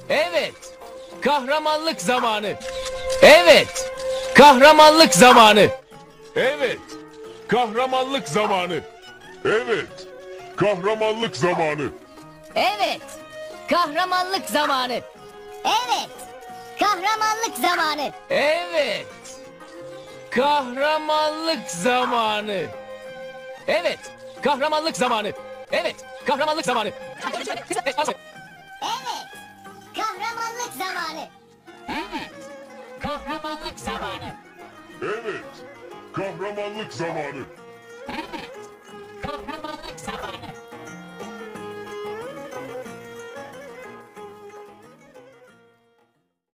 Evet. Kahramanlık zamanı. Evet. Kahramanlık zamanı. Evet. Kahramanlık zamanı. Evet. Kahramanlık zamanı. Evet. Kahramanlık zamanı. Evet. Kahramanlık zamanı. Evet. Kahramanlık zamanı. Evet. Kahramanlık zamanı. Evet. Kahramanlık zamanı. Evet. Kahramanlık zamanı. Evet. Kahramanlık zamanı. Evet. Kahramanlık zamanı.